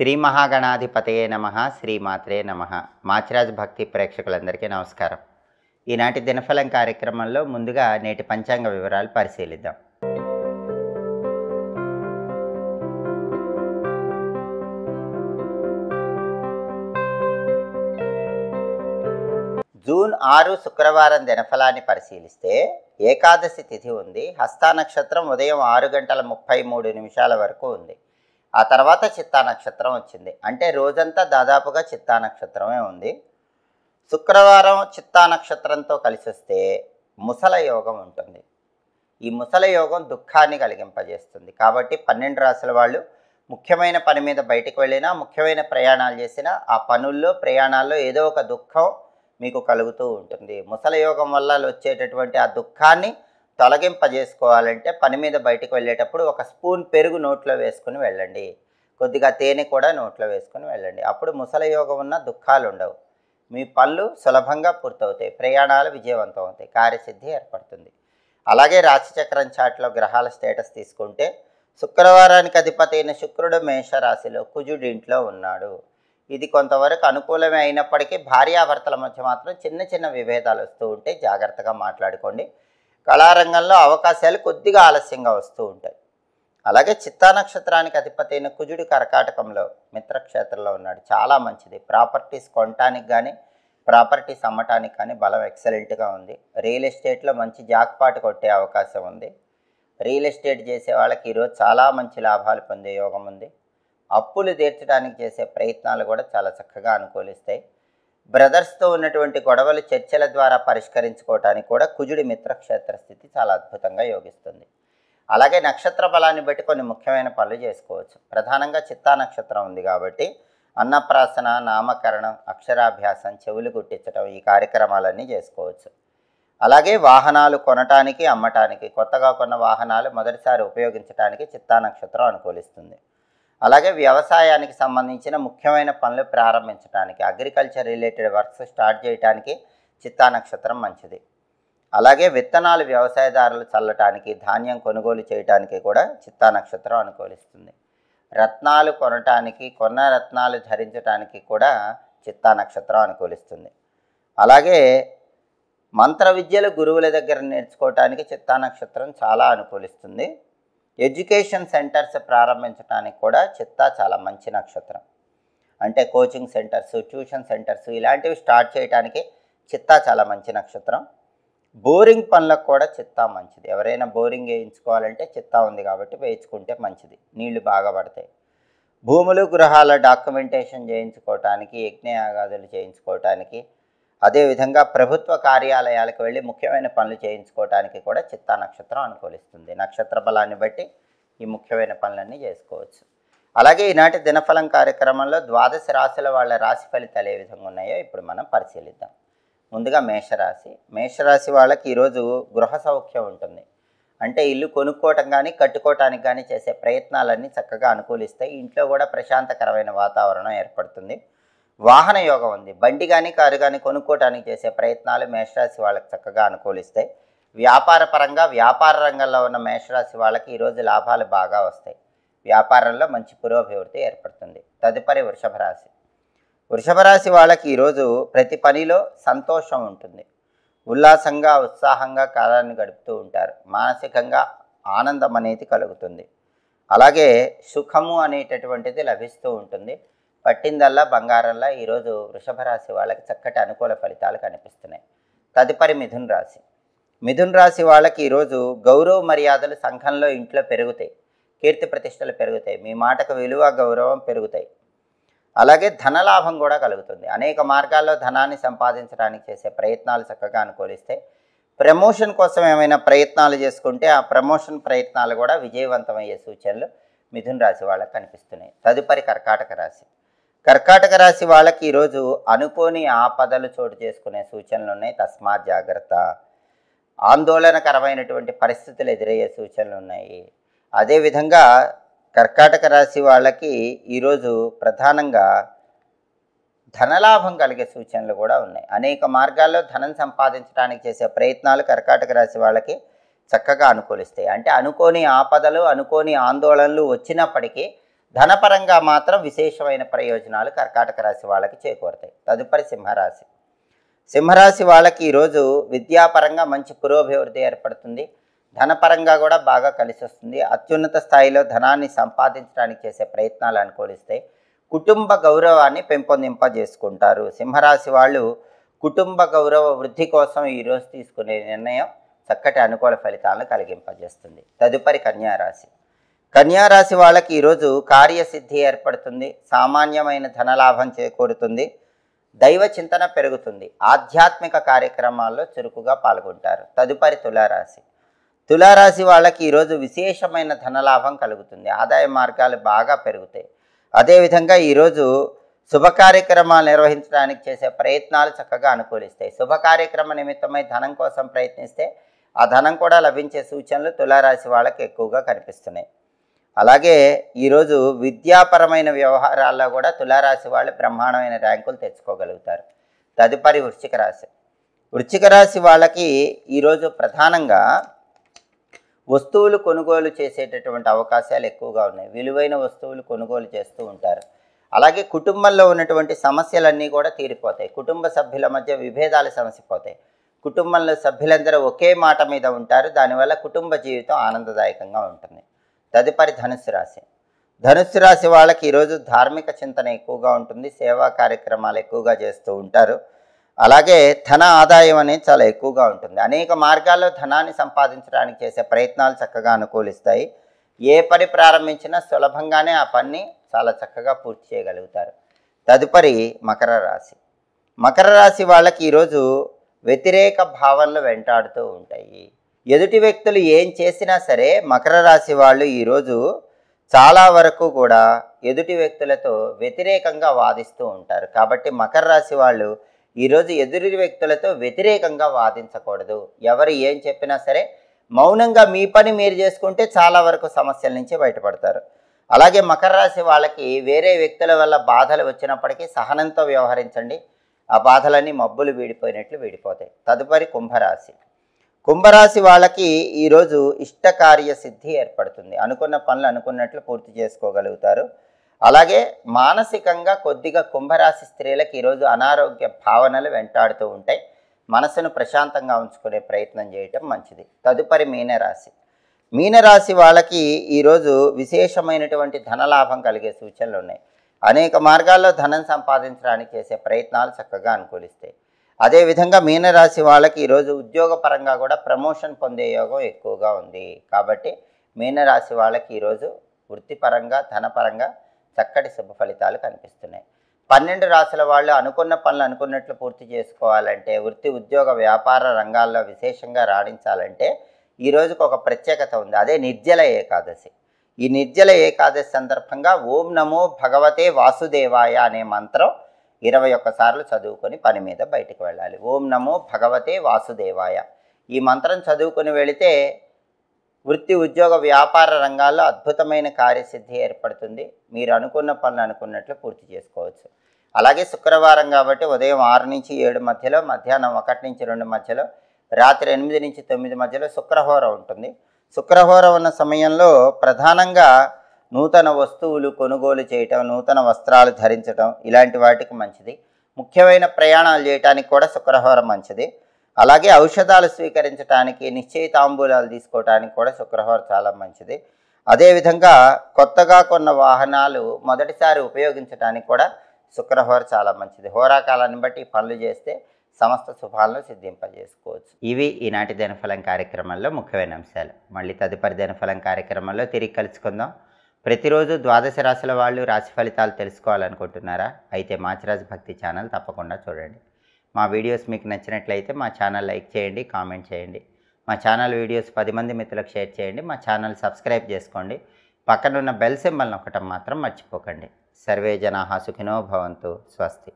శ్రీ మహాగణాధిపతయే నమః. శ్రీమాత్రే నమః. మాచిరాజ్ భక్తి ప్రేక్షకులందరికీ నమస్కారం. ఈనాటి దినఫలం కార్యక్రమంలో ముందుగా నేటి పంచాంగ వివరాలు పరిశీలిద్దాం. జూన్ 6 శుక్రవారం దినఫలాన్ని పరిశీలిస్తే ఏకాదశి తిథి ఉంది. హస్తా నక్షత్రం ఉదయం 6:33 వరకు ఉంది. ఆ తర్వాత చిత్తా నక్షత్రం వచ్చింది. అంటే రోజంతా దాదాపుగా చిత్తా నక్షత్రమే ఉంది. శుక్రవారం చిత్తా నక్షత్రంతో కలిసి వస్తే ముసల యోగం ఉంటుంది. ఈ ముసల యోగం దుఃఖాన్ని కలిగింపజేస్తుంది. కాబట్టి 12 రాశుల వాళ్ళు ముఖ్యమైన పని మీద బయటకు వెళ్ళినా, ముఖ్యమైన ప్రయాణాలు చేసినా ఆ పనుల్లో ప్రయాణాల్లో ఏదో ఒక దుఃఖం మీకు కలుగుతూ ఉంటుంది. ముసల యోగం వల్ల వచ్చేటటువంటి ఆ దుఃఖాన్ని తొలగింపజేసుకోవాలంటే పని మీద బయటకు వెళ్ళేటప్పుడు ఒక స్పూన్ పెరుగు నోట్లో వేసుకుని వెళ్ళండి. కొద్దిగా తేనె కూడా నోట్లో వేసుకుని వెళ్ళండి. అప్పుడు ముసల యోగం ఉన్న దుఃఖాలు ఉండవు. మీ పనులు సులభంగా పూర్తవుతాయి. ప్రయాణాలు విజయవంతం అవుతాయి. కార్యసిద్ధి ఏర్పడుతుంది. అలాగే రాశిచక్రం చాట్లో గ్రహాల స్టేటస్ తీసుకుంటే శుక్రవారానికి అధిపతి అయిన శుక్రుడు మేషరాశిలో, కుజుడు ఇంట్లో ఉన్నాడు. ఇది కొంతవరకు అనుకూలమే అయినప్పటికీ భార్యాభర్తల మధ్య మాత్రం చిన్న చిన్న విభేదాలు వస్తూ ఉంటే జాగ్రత్తగా మాట్లాడుకోండి. కళారంగంలో అవకాశాలు కొద్దిగా ఆలస్యంగా వస్తూ ఉంటాయి. అలాగే చిత్తా నక్షత్రానికి అధిపతి అయిన కుజుడు కర్కాటకంలో మిత్రక్షేత్రంలో ఉన్నాడు. చాలా మంచిది. ప్రాపర్టీస్ కొనటానికి కానీ ప్రాపర్టీస్ అమ్మటానికి కానీ బలం ఎక్సలెంట్గా ఉంది. రియల్ ఎస్టేట్లో మంచి జాక్పాట్ కొట్టే అవకాశం ఉంది. రియల్ ఎస్టేట్ చేసే వాళ్ళకి ఈరోజు చాలా మంచి లాభాలు పొందే యోగం ఉంది. అప్పులు తీర్చడానికి చేసే ప్రయత్నాలు కూడా చాలా చక్కగా అనుకూలిస్తాయి. బ్రదర్స్తో ఉన్నటువంటి గొడవలు చర్చల ద్వారా పరిష్కరించుకోవటానికి కూడా కుజుడి మిత్రక్షేత్ర స్థితి చాలా అద్భుతంగా యోగిస్తుంది. అలాగే నక్షత్ర బలాన్ని బట్టి కొన్ని ముఖ్యమైన పనులు చేసుకోవచ్చు. ప్రధానంగా చిత్తా నక్షత్రం ఉంది కాబట్టి అన్నప్రాసన, నామకరణం, అక్షరాభ్యాసం, చెవులు గుట్టించడం ఈ కార్యక్రమాలన్నీ చేసుకోవచ్చు. అలాగే వాహనాలు కొనటానికి, అమ్మటానికి, కొత్తగా కొన్న వాహనాలు మొదటిసారి ఉపయోగించడానికి చిత్తా నక్షత్రం అనుకూలిస్తుంది. అలాగే వ్యవసాయానికి సంబంధించిన ముఖ్యమైన పనులు ప్రారంభించడానికి, అగ్రికల్చర్ రిలేటెడ్ వర్క్స్ స్టార్ట్ చేయడానికి చిత్తా నక్షత్రం మంచిది. అలాగే విత్తనాలు వ్యవసాయదారులు చల్లటానికి, ధాన్యం కొనుగోలు చేయడానికి కూడా చిత్తా నక్షత్రం అనుకూలిస్తుంది. రత్నాలు కొనటానికి, కొన్న రత్నాలు ధరించడానికి కూడా చిత్తా నక్షత్రం అనుకూలిస్తుంది. అలాగే మంత్ర విద్యలు గురువుల దగ్గర నేర్చుకోవటానికి చిత్తా నక్షత్రం చాలా అనుకూలిస్తుంది. ఎడ్యుకేషన్ సెంటర్స్ ప్రారంభించడానికి కూడా చిత్తా చాలా మంచి నక్షత్రం. అంటే కోచింగ్ సెంటర్స్, ట్యూషన్ సెంటర్స్ ఇలాంటివి స్టార్ట్ చేయడానికి చిత్తా చాలా మంచి నక్షత్రం. బోరింగ్ పనులకు కూడా చిత్తా మంచిది. ఎవరైనా బోరింగ్ వేయించుకోవాలంటే చిత్తా ఉంది కాబట్టి వేయించుకుంటే మంచిది. నీళ్లు బాగా పడతాయి. భూములు, గృహాల డాక్యుమెంటేషన్ చేయించుకోవటానికి, యజ్ఞయాగాదులు చేయించుకోవటానికి, అదేవిధంగా ప్రభుత్వ కార్యాలయాలకు వెళ్ళి ముఖ్యమైన పనులు చేయించుకోవటానికి కూడా చిత్తా నక్షత్రం అనుకూలిస్తుంది. నక్షత్ర బలాన్ని బట్టి ఈ ముఖ్యమైన పనులన్నీ చేసుకోవచ్చు. అలాగే ఈనాటి దినఫలం కార్యక్రమంలో 12 రాశుల వాళ్ళ రాశి ఫలితాలు ఏ విధంగా ఉన్నాయో ఇప్పుడు మనం పరిశీలిద్దాం. ముందుగా మేషరాశి. మేషరాశి వాళ్ళకి ఈరోజు గృహ సౌఖ్యం ఉంటుంది. అంటే ఇల్లు కొనుక్కోవటం కానీ కట్టుకోవటానికి కానీ చేసే ప్రయత్నాలన్నీ చక్కగా అనుకూలిస్తాయి. ఇంట్లో కూడా ప్రశాంతకరమైన వాతావరణం ఏర్పడుతుంది. వాహన యోగం ఉంది. బండి కానీ కారు కానీ కొనుక్కోవటానికి చేసే ప్రయత్నాలు మేషరాశి వాళ్ళకి చక్కగా అనుకూలిస్తాయి. వ్యాపార పరంగా వ్యాపార రంగంలో ఉన్న మేషరాశి వాళ్ళకి ఈరోజు లాభాలు బాగా వస్తాయి. వ్యాపారంలో మంచి పురోభివృద్ధి ఏర్పడుతుంది. తదుపరి వృషభ రాశి. వృషభ రాశి వాళ్ళకి ఈరోజు ప్రతి పనిలో సంతోషం ఉంటుంది. ఉల్లాసంగా, ఉత్సాహంగా కాలాన్ని గడుపుతూ ఉంటారు. మానసికంగా ఆనందం అనేది కలుగుతుంది. అలాగే సుఖము అనేటటువంటిది లభిస్తూ ఉంటుంది. పట్టిందల్లా బంగారంలా ఈరోజు వృషభ రాశి వాళ్ళకి చక్కటి అనుకూల ఫలితాలు కనిపిస్తున్నాయి. తదుపరి మిథున రాశి. మిథున రాశి వాళ్ళకి ఈరోజు గౌరవ మర్యాదలు సంఘంలో, ఇంట్లో పెరుగుతాయి. కీర్తి ప్రతిష్టలు పెరుగుతాయి. మీ మాటకు విలువ, గౌరవం పెరుగుతాయి. అలాగే ధనలాభం కూడా కలుగుతుంది. అనేక మార్గాల్లో ధనాన్ని సంపాదించడానికి చేసే ప్రయత్నాలు చక్కగా అనుకూలిస్తాయి. ప్రమోషన్ కోసం ఏమైనా ప్రయత్నాలు చేసుకుంటే ఆ ప్రమోషన్ ప్రయత్నాలు కూడా విజయవంతమయ్యే సూచనలు మిథున రాశి వాళ్ళకి కనిపిస్తున్నాయి. తదుపరి కర్కాటక రాశి. కర్కాటక రాశి వాళ్ళకి ఈరోజు అనుకోని ఆపదలు చోటు చేసుకునే సూచనలు ఉన్నాయి. తస్మాత్ జాగ్రత్త. ఆందోళనకరమైనటువంటి పరిస్థితులు ఎదురయ్యే సూచనలు ఉన్నాయి. అదేవిధంగా కర్కాటక రాశి వాళ్ళకి ఈరోజు ప్రధానంగా ధనలాభం కలిగే సూచనలు కూడా ఉన్నాయి. అనేక మార్గాల్లో ధనం సంపాదించడానికి చేసే ప్రయత్నాలు కర్కాటక రాశి వాళ్ళకి చక్కగా అనుకూలిస్తాయి. అంటే అనుకోని ఆపదలు, అనుకోని ఆందోళనలు వచ్చినప్పటికీ ధనపరంగా మాత్రం విశేషమైన ప్రయోజనాలు కర్కాటక రాశి వాళ్ళకి చేకూరుతాయి. తదుపరి సింహరాశి. సింహరాశి వాళ్ళకి ఈరోజు విద్యాపరంగా మంచి పురోభివృద్ధి ఏర్పడుతుంది. ధనపరంగా కూడా బాగా కలిసి వస్తుంది. అత్యున్నత స్థాయిలో ధనాన్ని సంపాదించడానికి చేసే ప్రయత్నాలు అనుకూలిస్తాయి. కుటుంబ గౌరవాన్ని పెంపొందింపజేసుకుంటారు. సింహరాశి వాళ్ళు కుటుంబ గౌరవ వృద్ధి కోసం ఈరోజు తీసుకునే నిర్ణయం చక్కటి అనుకూల ఫలితాలను కలిగింపజేస్తుంది. తదుపరి కన్యారాశి. కన్యారాశి వాళ్ళకి ఈరోజు కార్యసిద్ధి ఏర్పడుతుంది. సామాన్యమైన ధనలాభం చేకూరుతుంది. దైవ చింతన పెరుగుతుంది. ఆధ్యాత్మిక కార్యక్రమాల్లో చురుకుగా పాల్గొంటారు. తదుపరి తులారాశి. తులారాశి వాళ్ళకి ఈరోజు విశేషమైన ధనలాభం కలుగుతుంది. ఆదాయ మార్గాలు బాగా పెరుగుతాయి. అదేవిధంగా ఈరోజు శుభ కార్యక్రమాలు నిర్వహించడానికి చేసే ప్రయత్నాలు చక్కగా అనుకూలిస్తాయి. శుభ కార్యక్రమ నిమిత్తమై ధనం కోసం ప్రయత్నిస్తే ఆ ధనం కూడా లభించే సూచనలు తులారాశి వాళ్ళకి ఎక్కువగా కనిపిస్తున్నాయి. అలాగే ఈరోజు విద్యాపరమైన వ్యవహారాల్లో కూడా తులారాశి వాళ్ళు బ్రహ్మాండమైన ర్యాంకులు తెచ్చుకోగలుగుతారు. తదుపరి వృశ్చిక రాశి. వృశ్చిక రాశి వాళ్ళకి ఈరోజు ప్రధానంగా వస్తువులు కొనుగోలు చేసేటటువంటి అవకాశాలు ఎక్కువగా ఉన్నాయి. విలువైన వస్తువులు కొనుగోలు చేస్తూ ఉంటారు. అలాగే కుటుంబంలో ఉన్నటువంటి సమస్యలన్నీ కూడా తీరిపోతాయి. కుటుంబ సభ్యుల మధ్య విభేదాలు సమసిపోతాయి. కుటుంబంలో సభ్యులందరూ ఒకే మాట మీద ఉంటారు. దానివల్ల కుటుంబ జీవితం ఆనందదాయకంగా ఉంటుంది. తదుపరి ధనుస్సు రాశి. ధనుస్సు రాశి వాళ్ళకి ఈరోజు ధార్మిక చింతన ఎక్కువగా ఉంటుంది. సేవా కార్యక్రమాలు ఎక్కువగా చేస్తూ ఉంటారు. అలాగే ధన ఆదాయం అనేది చాలా ఎక్కువగా ఉంటుంది. అనేక మార్గాల్లో ధనాన్ని సంపాదించడానికి చేసే ప్రయత్నాలు చక్కగా అనుకూలిస్తాయి. ఏ పని ప్రారంభించినా సులభంగానే ఆ పని చాలా చక్కగా పూర్తి చేయగలుగుతారు. తదుపరి మకర రాశి. మకర రాశి వాళ్ళకి ఈరోజు వ్యతిరేక భావనలు వెంటాడుతూ ఉంటాయి. ఎదుటి వ్యక్తులు ఏం చేసినా సరే మకర రాశి వాళ్ళు ఈరోజు చాలా వరకు కూడా ఎదుటి వ్యక్తులతో వ్యతిరేకంగా వాదిస్తూ ఉంటారు. కాబట్టి మకర రాశి వాళ్ళు ఈరోజు ఎదుటి వ్యక్తులతో వ్యతిరేకంగా వాదించకూడదు. ఎవరు ఏం చెప్పినా సరే మౌనంగా మీ పని మీరు చేసుకుంటే చాలా వరకు సమస్యల నుంచి బయటపడతారు. అలాగే మకర రాశి వాళ్ళకి వేరే వ్యక్తుల వల్ల బాధలు వచ్చినప్పటికీ సహనంతో వ్యవహరించండి. ఆ బాధలన్నీ మబ్బులు వీడిపోయినట్లు వీడిపోతాయి. తదుపరి కుంభరాశి. కుంభరాశి వాళ్ళకి ఈరోజు ఇష్టకార్య సిద్ధి ఏర్పడుతుంది. అనుకున్న పనులు అనుకున్నట్లు పూర్తి చేసుకోగలుగుతారు. అలాగే మానసికంగా కొద్దిగా కుంభరాశి స్త్రీలకు ఈరోజు అనారోగ్య భావనలు వెంటాడుతూ ఉంటాయి. మనసును ప్రశాంతంగా ఉంచుకునే ప్రయత్నం చేయటం మంచిది. తదుపరి మీనరాశి. మీనరాశి వాళ్ళకి ఈరోజు విశేషమైనటువంటి ధనలాభం కలిగే సూచనలు ఉన్నాయి. అనేక మార్గాల్లో ధనం సంపాదించడానికి చేసే ప్రయత్నాలు చక్కగా అనుకూలిస్తాయి. అదేవిధంగా మీనరాశి వాళ్ళకి ఈరోజు ఉద్యోగపరంగా కూడా ప్రమోషన్ పొందే యోగం ఎక్కువగా ఉంది. కాబట్టి మీనరాశి వాళ్ళకి ఈరోజు వృత్తిపరంగా ధనపరంగా చక్కటి శుభ ఫలితాలు కనిపిస్తున్నాయి. 12 రాశుల వాళ్ళు అనుకున్న పనులు అనుకున్నట్లు పూర్తి చేసుకోవాలంటే, వృత్తి ఉద్యోగ వ్యాపార రంగాల్లో విశేషంగా రాణించాలంటే ఈ రోజుకు ఒక ప్రత్యేకత ఉంది. అదే నిర్జల ఏకాదశి. ఈ నిర్జల ఏకాదశి సందర్భంగా ఓం నమో భగవతే వాసుదేవాయ అనే మంత్రం 21 సార్లు చదువుకొని పని మీద బయటకు వెళ్ళాలి. ఓం నమో భగవతే వాసుదేవాయ. ఈ మంత్రం చదువుకొని వెళితే వృత్తి ఉద్యోగ వ్యాపార రంగాల్లో అద్భుతమైన కార్యసిద్ధి ఏర్పడుతుంది. మీరు అనుకున్న పనులు అనుకున్నట్లు పూర్తి చేసుకోవచ్చు. అలాగే శుక్రవారం కాబట్టి ఉదయం 6 నుంచి 7 మధ్యలో, మధ్యాహ్నం 1 నుంచి 2 మధ్యలో, రాత్రి 8 నుంచి 9 మధ్యలో శుక్రహోర ఉంటుంది. శుక్రహోర ఉన్న సమయంలో ప్రధానంగా నూతన వస్తువులు కొనుగోలు చేయటం, నూతన వస్త్రాలు ధరించటం ఇలాంటి వాటికి మంచిది. ముఖ్యమైన ప్రయాణాలు చేయడానికి కూడా శుక్రహోర మంచిది. అలాగే ఔషధాలు స్వీకరించడానికి, నిశ్చయితాంబూలాలు తీసుకోవడానికి కూడా శుక్రహోర చాలా మంచిది. అదేవిధంగా కొత్తగా కొన్న వాహనాలు మొదటిసారి ఉపయోగించడానికి కూడా శుక్రహోర చాలా మంచిది. హోరాకాలాన్ని బట్టి పనులు చేస్తే సమస్త శుభాలను సిద్ధింపజేసుకోవచ్చు. ఇవి ఈనాటి దినఫలం కార్యక్రమంలో ముఖ్యమైన అంశాలు. మళ్ళీ తదుపరి దినఫలం కార్యక్రమంలో తిరిగి కలుసుకుందాం. ప్రతిరోజు ద్వాదశ రాశుల వాళ్ళు రాశి ఫలితాలు తెలుసుకోవాలనుకుంటున్నారా? అయితే మాచిరాజు భక్తి ఛానల్ తప్పకుండా చూడండి. మా వీడియోస్ మీకు నచ్చినట్లయితే మా ఛానల్ లైక్ చేయండి, కామెంట్ చేయండి. మా ఛానల్ వీడియోస్ 10 మంది మిత్రులకు షేర్ చేయండి. మా ఛానల్ సబ్స్క్రైబ్ చేసుకోండి. పక్కనున్న బెల్ సింబల్ నొక్కటం మాత్రం మర్చిపోకండి. సర్వే జనాః సుఖినో భవంతు. స్వస్తి.